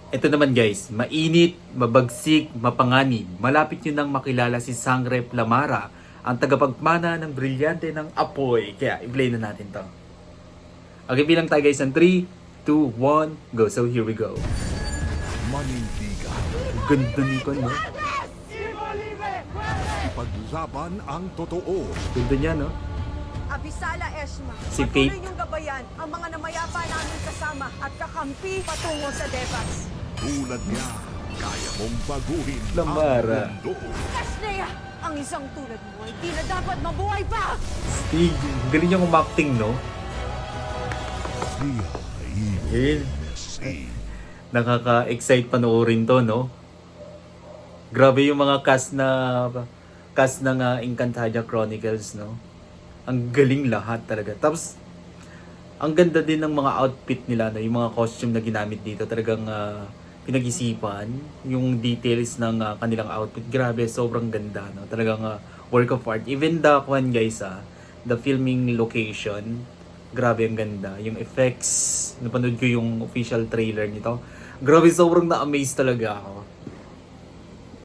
Ito naman guys, mainit, mabagsik, mapanganib. Malapit nyo nang makilala si Sangre Plamara, ang tagapagmana ng brilyante ng apoy. Kaya i-play na natin to. Okay, bilang tayo guys ng 3, 2, 1, go. So here we go. Manindigan. Ganda nito, no? Ipaglaban ang totoo. Ganda niya, no? Abisala Esma, Si patuloy Faith. niyong gabayan ang mga namayapa namin kasama at kakampi patungo sa Devas. Tulad niya, kaya mong baguhin Lamara. ang mundo. Kasneya, ang isang tulad mo ay di na dapat mabuhay pa! Stig, galing niyang umacting, no? The Yun. Sea. Nakaka-excite panoorin to, no? Grabe yung mga cast ng Encantadia Chronicles, no? Ang galing lahat talaga. Tapos, ang ganda din ng mga outfit nila, no? Yung mga costume na ginamit dito, talagang pinag-isipan. Yung details ng kanilang outfit, grabe, sobrang ganda, no? Talagang work of art. Even the one guys, the filming location, grabe ang ganda. Yung effects, napanood ko yung official trailer nito. Grabe, sobrang na-amaze talaga ako.